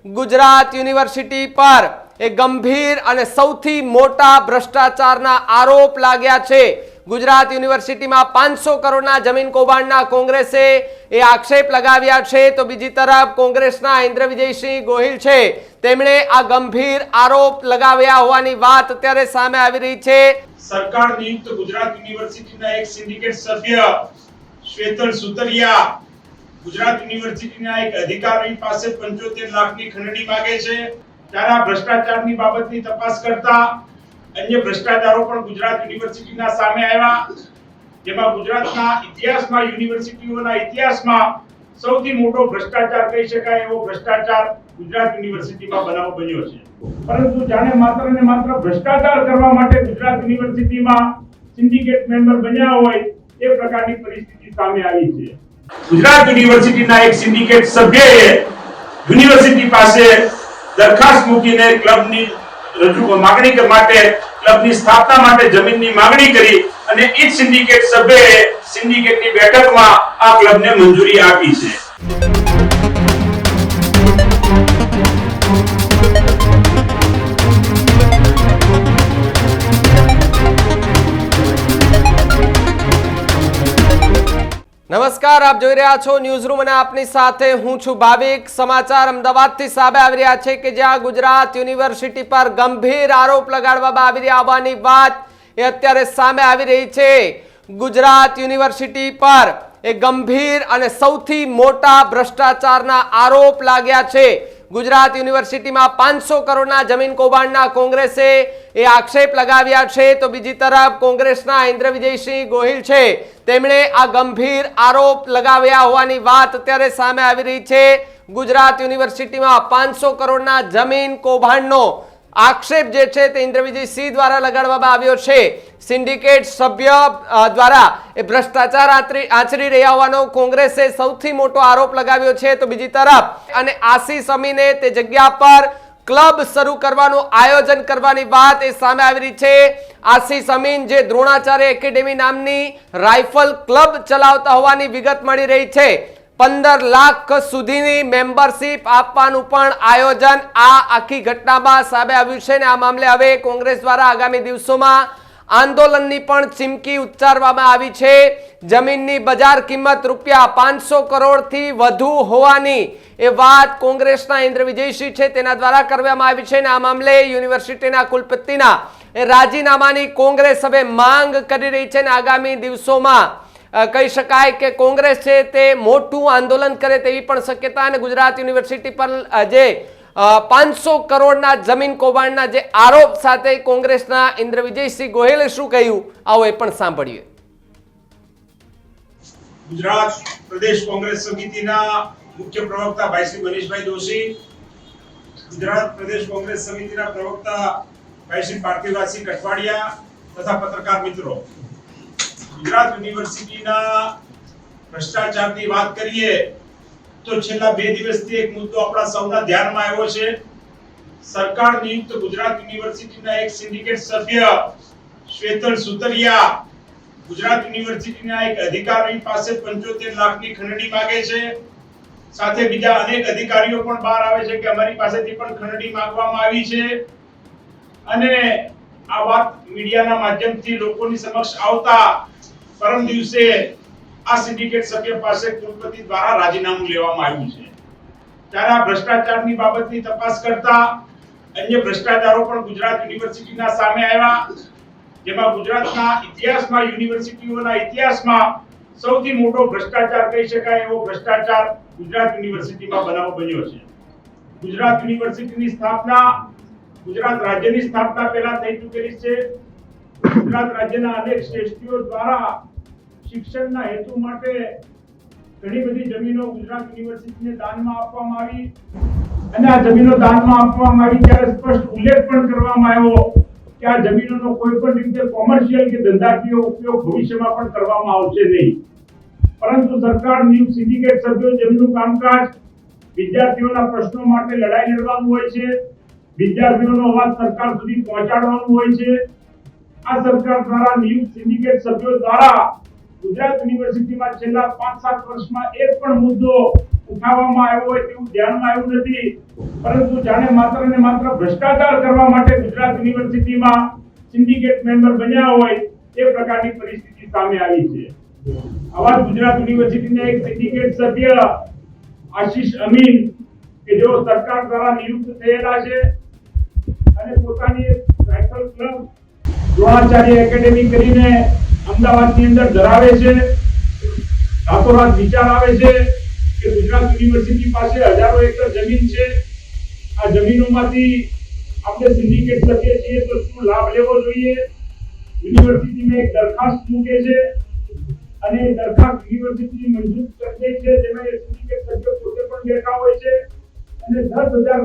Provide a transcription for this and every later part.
Gujarat university પર એક ગંભીર અને સૌથી મોટા ભ્રષ્ટાચારના આરોપ લાગ્યા છે। ગુજરાત યુનિવર્સિટીમાં 500 કરોડના જમીન કૌભાંડના કોંગ્રેસે એ આક્ષેપ લગાવ્યા છે, તો બીજી તરફ કોંગ્રેસના ઇન્દ્ર વિજયસિંહ ગોહિલ છે, તેમણે આ ગંભીર આરોપ લગાવ્યા હોવાની વાત અત્યારે સામે આવી રહી છે। સરકાર નિયુક્ત ગુજરાત યુનિવર્સિટીના એક સિન્ડિકેટ સભ્ય શ્વેતલ સુતરિયા ગુજરાત યુનિવર્સિટીના એક અધિકારી પાસે 75 લાખની ખંડણી માંગે છે। ત્યારે આ ભ્રષ્ટાચારની બાબતની તપાસ કરતા અન્ય ભ્રષ્ટાચારો પણ ગુજરાત યુનિવર્સિટીના સામે આવ્યા, જેમાં ગુજરાતના ઇતિહાસમાં યુનિવર્સિટીઓના ઇતિહાસમાં સૌથી મોટો ભ્રષ્ટાચાર કહી શકાય એવો ભ્રષ્ટાચાર ગુજરાત યુનિવર્સિટીમાં બનાવ બન્યો છે। પરંતુ જાણે માત્ર ને માત્ર ભ્રષ્ટાચાર કરવા માટે ગુજરાત યુનિવર્સિટીમાં સિન્ડિકેટ મેમ્બર બન્યા હોય એ પ્રકારની પરિસ્થિતિ સામે આવી છે। ગુજરાત યુનિવર્સિટીના એક સિન્ડિકેટ સભ્યએ યુનિવર્સિટી પાસે દરખાસ્ત મૂકીને ક્લબની માંગણી માટે ક્લબની સ્થાપના માટે જમીનની માંગણી કરી અને એ સિન્ડિકેટ સભ્યએ સિન્ડિકેટની બેઠકમાં આ ક્લબને મંજૂરી આપી છે। નમસ્કાર, આપ જોઈ રહ્યા છો ન્યૂઝરૂમ અને આપની સાથે હું છું ભાવિક। સમાચાર અમદાવાદથી સામે આવી રહ્યા છે કે જ્યાં ગુજરાત યુનિવર્સિટી પર ગંભીર આરોપ લગાડવામાં આવી રહ્યા હોવાની વાત એ અત્યારે સામે આવી રહી છે। ગુજરાત યુનિવર્સિટી પર એક ગંભીર અને સૌથી મોટા ભ્રષ્ટાચારના આરોપ લાગ્યા છે। ગુજરાત યુનિવર્સિટીમાં 500 કરોડના જમીન કૌભાંડના કોંગ્રેસે એ આક્ષેપ લગાવ્યા છે, તો બીજી તરફ કોંગ્રેસના ઇન્દ્ર વિજયસિંહ ગોહિલ છે, તેમણે આ ગંભીર આરોપ લગાવ્યા હોવાની વાત અત્યારે સામે આવી રહી છે। ગુજરાત યુનિવર્સિટીમાં 500 કરોડના જમીન કૌભાંડનો આક્ષેપ જે છે તે ઇન્દ્ર વિજયસિંહ દ્વારા લગાડવામાં આવ્યો છે। સિન્ડિકેટ સભ્ય દ્વારા એ ભ્રષ્ટાચાર આચરી રહ્યા હોવાનો કોંગ્રેસે સૌથી મોટો આરોપ લગાવ્યો છે, તો બીજી તરફ અને આશીષ અમીને તે જગ્યા પર ક્લબ શરૂ કરવાનું આયોજન કરવાની વાત એ સામે આવી રહી છે। આશીષ અમીન જે દ્રોણાચાર્ય એકેડેમી નામની રાઇફલ ક્લબ ચલાવતા હોવાની વિગત મળી રહી છે। 15 લાખ સુધીની મેમ્બરશિપ આપવાનું પણ આયોજન આ આખી ઘટનામાં સામે આવ્યું છે ને આ મામલે હવે કોંગ્રેસ દ્વારા આગામી દિવસોમાં આંદોલનની પણ ચીમકી ઉચ્ચારવામાં આવી છે। જમીનની બજાર કિંમત રૂપિયા 500 કરોડથી વધુ હોવાની એ વાત કોંગ્રેસના ઇન્દ્ર વિજયસિંહ છે તેના દ્વારા કરવામાં આવી છે ને આ મામલે યુનિવર્સિટીના કુલપતિના રાજીનામાની કોંગ્રેસ હવે માંગ કરી રહી છે ને આગામી દિવસોમાં કહી શકાય કે કોંગ્રેસ છે તે મોટું આંદોલન કરે તેવી પણ શક્યતા અને ગુજરાત યુનિવર્સિટી પર જે 500 કરોડના જમીન કૌભાંડના જે આરોપ સાથે કોંગ્રેસના ઇન્દ્ર વિજયસિંહ ગોહિલે શું કહ્યું આવો એ પણ સાંભળીએ। ગુજરાત પ્રદેશ કોંગ્રેસ સમિતિના મુખ્ય પ્રવક્તા ભાઈ શ્રી મનીષભાઈ દોશી, ગુજરાત પ્રદેશ કોંગ્રેસ સમિતિના પ્રવક્તા ભાઈ શ્રી પાર્થિવરાજસિંહ કઠવાડિયા તથા પત્રકાર મિત્રો, ગુજરાત યુનિવર્સિટીના ભ્રષ્ટાચારની વાત કરીએ તો છેલ્લા 2 દિવસથી એક મુદ્દો આપણા સૌના ધ્યાનમાં આવ્યો છે। સરકાર નિયુક્ત ગુજરાત યુનિવર્સિટીના એક સિન્ડિકેટ સભ્ય શ્વેતલ સુતરિયા ગુજરાત યુનિવર્સિટીના એક અધિકારી પાસે 75 લાખની ખંડણી માંગે છે। સાથે બીજા અનેક અધિકારીઓ પણ બહાર આવે છે કે અમારી પાસેથી પણ ખંડણી માંગવામાં આવી છે અને આ વાત મીડિયાના માધ્યમથી લોકોની સમક્ષ આવતા પરમ દિવસે આ સિન્ડિકેટ સભ્ય પાસે કુલપતિ દ્વારા રાજીનામું લેવામાં આવ્યું છે। ત્યારે આ ભ્રષ્ટાચારની બાબતની તપાસ કરતા અન્ય ભ્રષ્ટાચારો પણ ગુજરાત યુનિવર્સિટીના સામે આવ્યા, જેમાં ગુજરાતના ઇતિહાસમાં યુનિવર્સિટીઓના ઇતિહાસમાં સૌથી મોટો ભ્રષ્ટાચાર કહી શકાય એવો ભ્રષ્ટાચાર ગુજરાત યુનિવર્સિટીમાં બનાવ બન્યો છે। ગુજરાત યુનિવર્સિટીની સ્થાપના ગુજરાત રાજ્યની સ્થાપના પહેલા થઈ ચૂકેલી છે। ગુજરાત રાજ્યના અનેક શ્રેષ્ઠીઓ દ્વારા શિક્ષણના હેતુ માટે ઘણી બધી જમીનો ગુજરાત યુનિવર્સિટીને દાનમાં આપવામાં આવી અને આ જમીનો દાનમાં આપવામાં આવી ત્યારે સ્પષ્ટ ઉલ્લેખ પણ કરવામાં આવ્યો કે આ જમીનોનો કોઈ પણ રીતે કોમર્શિયલ કે ધંધાકીય ઉપયોગ ભવિષ્યમાં પણ કરવામાં આવશે નહીં। પરંતુ સરકાર નિયુક્ત સિન્ડિકેટ સભ્યો જેમનું કામકાજ વિદ્યાર્થીઓના પ્રશ્નો માટે લડાઈ લડવાનું હોય છે, વિદ્યાર્થીઓનો અવાજ સરકાર સુધી પહોંચાડવાનું હોય છે। આ સરકાર દ્વારા નિયુક્ત સિન્ડિકેટ સભ્યો દ્વારા ગુજરાત યુનિવર્સિટીમાં છેલ્લા 5-7 વર્ષમાં એક પણ મુદ્દો ઉઠાવવામાં આવ્યો હોય તેવું ધ્યાનમાં આવ્યું નથી, પરંતુ જાણે માત્ર ને માત્ર ભ્રષ્ટાચાર કરવા માટે ગુજરાત યુનિવર્સિટીમાં સિન્ડિકેટ મેમ્બર બન્યા હોય એ પ્રકારની પરિસ્થિતિ સામે આવી છે. આવા ગુજરાત યુનિવર્સિટીના એક સિન્ડિકેટ સભ્ય આશીષ અમીન કે જેઓ સરકાર દ્વારા નિયુક્ત થયેલા છે અને પોતાની રાઇફલ ક્લબ દ્રોણાચાર્ય એકેડેમી કરીને અમદાવાદની અંદર ધરાવે છે. રાતોરાત વિચાર આવે છે કે ગુજરાત યુનિવર્સિટી પાસે હજારો એકર જમીન છે, આ જમીનોમાંથી આપણે સિન્ડિકેટ સભ્ય છીએ તો શું લાભ લેવો જોઈએ. યુનિવર્સિટીમાં એક દરખાસ્ત મૂકે છે અને દરખાસ્ત યુનિવર્સિટી મંજૂર કરી દે છે, જેમાં એ સિન્ડિકેટ સભ્યો પોતે પણ બેઠા હોય છે અને 10,000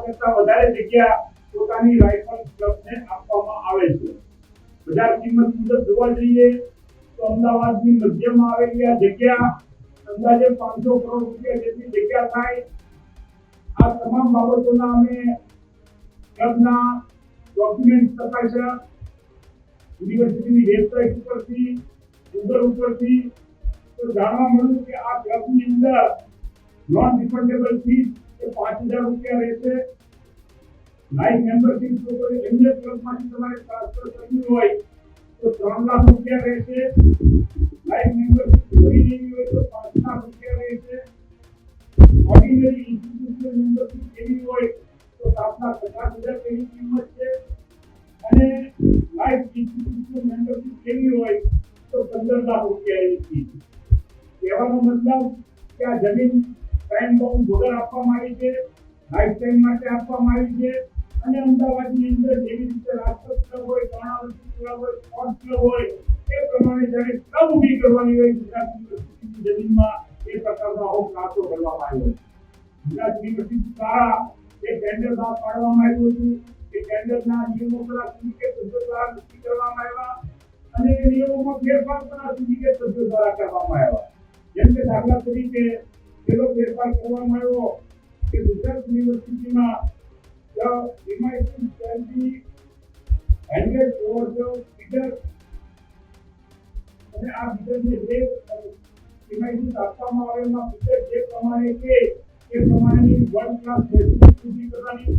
કરતા વધારે જગ્યા પોતાની રાઇફલ ક્લબને આપવામાં આવે છે. બજાર કિંમત મુજબ જોવા જઈએ તો અમદાવાદની મધ્યમાં આવેલી આ જગ્યા અંદાજે 500 કરોડ રૂપિયા જેટલી જગ્યા થાય. આ તમામ બાબતોના અમે ક્લબના ડોક્યુમેન્ટ તપાસ્યા, યુનિવર્સિટીની વેબસાઇટ ઉપરથી, ગૂગલ ઉપરથી, તો જાણવા મળ્યું કે આ ક્લબની અંદર નોન રિફંડેબલ ફીસ એ 5,000 રૂપિયા રહેશે. લાઈફ મેમ્બરશીપ જો કોઈ અન્ય ક્લબમાંથી તમારે ટ્રાન્સફર કરવી હોય તો 3 લાખ રૂપિયા રહેશે. લાઈફ મેમ્બરશીપ ભરી લેવી હોય તો 5 લાખ રૂપિયા રહેશે. ઓર્ડિનરી ઇન્સ્ટિટ્યુશનલ મેમ્બરશીપ લેવી હોય તો 7,50,000 તેની કિંમત છે અને લાઈફ ઇન્સ્ટિટ્યુશનલ મેમ્બરશીપ લેવી હોય તો 15 લાખ રૂપિયા એની ફી. કહેવાનો મતલબ કે આ જમીન ટાઈમ બાઉન્ડ વગર આપવામાં આવી છે, લાઈફ ટાઈમ માટે આપવામાં આવી છે અને અમદાવાદની અંદર જેવી રીતે રાજકોટ ક્લબ હોય, કર્ણાવતી ક્લબ હોય, સ્પોર્ટ્સ ક્લબ હોય એ પ્રમાણે જ્યારે ક્લબ ઊભી કરવાની હોય ગુજરાત યુનિવર્સિટીની જમીનમાં એ પ્રકારનો આવો કાચો કરવામાં આવ્યો. ગુજરાત યુનિવર્સિટી દ્વારા એક ટેન્ડર બહાર પાડવામાં આવ્યું હતું. એ ટેન્ડરના નિયમો દ્વારા સિન્ડિકેટ સભ્યો દ્વારા નક્કી કરવામાં આવ્યા અને એ નિયમોમાં ફેરફાર પણ આ સિન્ડિકેટ સભ્યો દ્વારા કરવામાં આવ્યા. જેમ કે દાખલા તરીકે પેલો ફેરફાર કરવામાં આવ્યો કે ગુજરાત યુનિવર્સિટીમાં અને આ બિડરને જે ઇમારત આપવામાં આવે એમાં બિડર જે પ્રમાણે કે એ પ્રમાણેની વર્લ્ડ ક્લાસ ફેસિલિટી ઊભી કરવાની,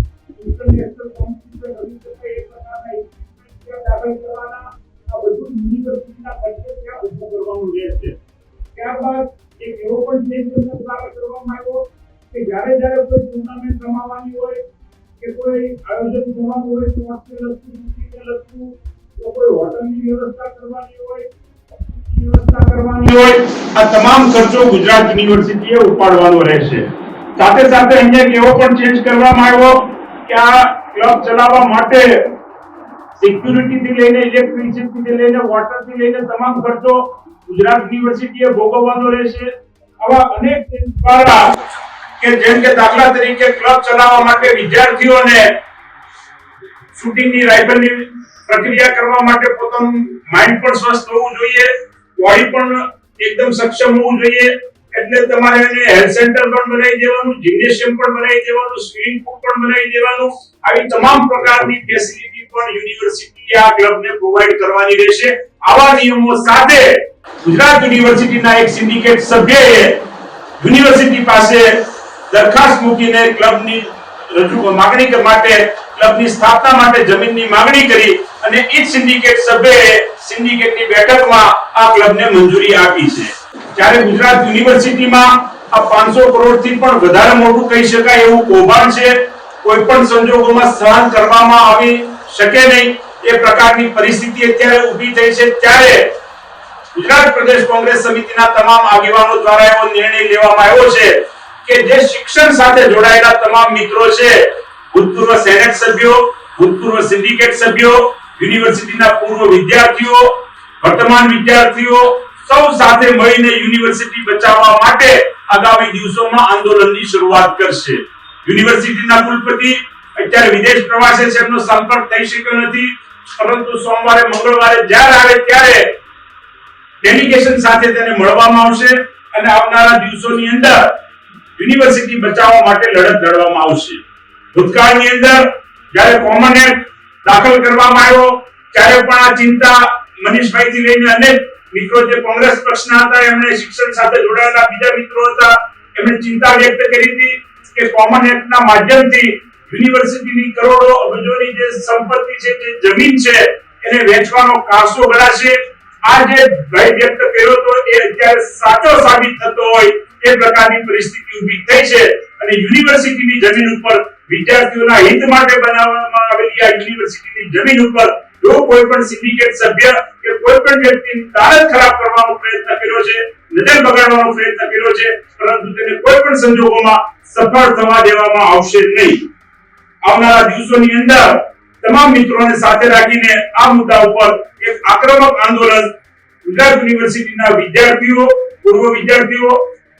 ઇન્ટરનેશનલ કોમ્પિટિશન રમી શકે એ પ્રકારના ઇન્સ્ટિટ્યૂટ દાખલ કરવાના, આ બધું યુનિવર્સિટીના ખર્ચે ત્યાં ઊભું કરવાનું રહેશે. ત્યારબાદ એક એવો પણ ચેન્જ દ્વારા કરવામાં આવ્યો કે જ્યારે કોઈ ટુર્નામેન્ટ રમાવાની હોય કે કોઈ આયોજન કરવાનું હોય તો હોસ્ટેલ લગતું તો કોઈ હોટલની વ્યવસ્થા કરવાની હોય આ તમામ ખર્ચો ગુજરાત યુનિવર્સિટીએ ઉપાડવાનો રહેશે. સાથે સાથે અહીંયા એક એવો પણ ચેન્જ કરવામાં આવ્યો કે આ ક્લબ ચલાવવા માટે સિક્યુરિટીથી લઈને ઇલેક્ટ્રિસિટીથી લઈને વોટરથી લઈને તમામ ખર્ચો ગુજરાત યુનિવર્સિટીએ ભોગવવાનો રહેશે. આવા અનેક ચેન્જ દ્વારા કે જેમ કે દાખલા તરીકે ક્લબ ચલાવવા માટે વિદ્યાર્થીઓને શૂટિંગની રાઇફલની પ્રક્રિયા કરવા માટે પોતાનું માઇન્ડ પણ સ્વસ્થ હોવું જોઈએ, બોડી પણ એકદમ સક્ષમ હોવું જોઈએ. એટલે તમારે એને હેલ્થ સેન્ટર પણ બનાવી દેવાનું, જિમ્નેશિયમ પણ બનાવી દેવાનું, સ્વિમિંગ પૂલ પણ બનાવી દેવાનું. આવી તમામ પ્રકારની ફેસિલિટી પણ યુનિવર્સિટીએ આ ક્લબને પ્રોવાઈડ કરવાની રહેશે. આવા નિયમો સાથે ગુજરાત યુનિવર્સિટીના એક સિન્ડિકેટ સભ્યએ યુનિવર્સિટી પાસે દરખાસ્ત મૂકીને ક્લબની માંગણી માટે ક્લબની સ્થાપના માટે જમીનની માંગણી કરી અને એ જ સિન્ડિકેટ સભ્યએ સિન્ડિકેટની બેઠકમાં આ ક્લબને મંજૂરી આપી છે. જ્યારે ગુજરાત યુનિવર્સિટીમાં આ 500 કરોડથી પણ વધારે મોટું કહી શકાય એવું કૌભાંડ છે, કોઈ પણ સંજોગોમાં સહન કરવામાં આવી શકે નહીં એ પ્રકારની પરિસ્થિતિ અત્યારે ઊભી થઈ છે. ત્યારે ગુજરાત પ્રદેશ કોંગ્રેસ સમિતિના તમામ આગેવાનો દ્વારા એવો નિર્ણય લેવામાં આવ્યો છે કે જે શિક્ષણ સાથે જોડાયેલા તમામ મિત્રો છે, ભૂતપૂર્વ સેનેટ સભ્યો, ભૂતપૂર્વ સિન્ડિકેટ સભ્યો, યુનિવર્સિટીના પૂર્વ વિદ્યાર્થીઓ, વર્તમાન વિદ્યાર્થીઓ સૌ સાથે મળીને યુનિવર્સિટી બચાવવા માટે આગામી દિવસોમાં આંદોલનની શરૂઆત કરશે. યુનિવર્સિટીના કુલપતિ અત્યારે વિદેશ પ્રવાસે છે, એમનો સંપર્ક થઈ શક્યો નથી, પરંતુ સોમવારે મંગળવારે જ્યારે આવે ત્યારે ડેલિગેશન સાથે તેને મળવામાં આવશે અને આવનારા દિવસોની અંદર યુનિવર્સિટી બચાવવા માટે લડત લડવામાં આવશે. ભૂતકાળની અંદર જ્યારે કોમન એક્ટ દાખલ કરવામાં આવ્યો ત્યારે પણ આ ચિંતા મનીષભાઈ થી લઈને અનેક મિત્રો જે કોંગ્રેસ પક્ષના હતા એમણે શિક્ષણ સાથે જોડાયેલા બીજા મિત્રો હતા એમણે ચિંતા વ્યક્ત કરી હતી કે કોમન એક્ટના માધ્યમથી યુનિવર્સિટીની કરોડો અબજોની જે સંપત્તિ છે જે જમીન છે એને વેચવાનો કારસો ગણાશે. આ જે ભય વ્યક્ત કર્યો તો એ અત્યારે સાચો સાબિત થતો હોય એ પ્રકારની પરિસ્થિતિ ઊભી થઈ છે અને યુનિવર્સિટીની જમીન ઉપર વિદ્યાર્થીઓના હિત માટે બનાવવામાં આવેલી આ યુનિવર્સિટીની જમીન ઉપર જો કોઈ પણ સિન્ડિકેટ સભ્ય કે કોઈ પણ વ્યક્તિ દાનત ખરાબ કરવાનો પ્રયત્ન કર્યો છે, નજર બગાડવાનો પ્રયત્ન કર્યો છે, પરંતુ તેને કોઈ પણ સંજોગોમાં સફળ થવા દેવામાં આવશે નહીં. આવનારા દિવસોની અંદર તમામ મિત્રોને સાથે રાખીને આ મુદ્દા ઉપર એક આક્રમક આંદોલન ગુજરાત યુનિવર્સિટીના વિદ્યાર્થીઓ, પૂર્વ વિદ્યાર્થીઓ,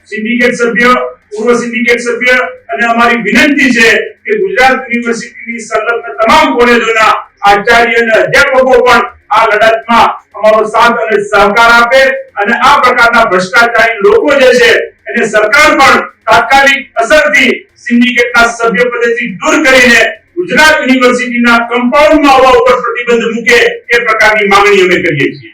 સિન્ડિકેટ સભ્ય, પૂર્વ સિન્ડિકેટ સભ્ય અને અમારી વિનંતી છે કે ગુજરાત યુનિવર્સિટીની સંલગ્ન તમામ કોલેજોના આચાર્ય અને અધ્યાપકો પણ આ લડતમાં અમારો સાથ અને સહકાર આપે અને આ પ્રકારના ભ્રષ્ટાચારી લોકો જે છે એને સરકાર પણ તાત્કાલિક અસરથી સિન્ડિકેટના સભ્ય પદેથી દૂર કરીને ગુજરાત યુનિવર્સિટીના કમ્પાઉન્ડમાં આવવા ઉપર પ્રતિબંધ મૂકે એ પ્રકારની માંગણી અમે કરીએ છીએ.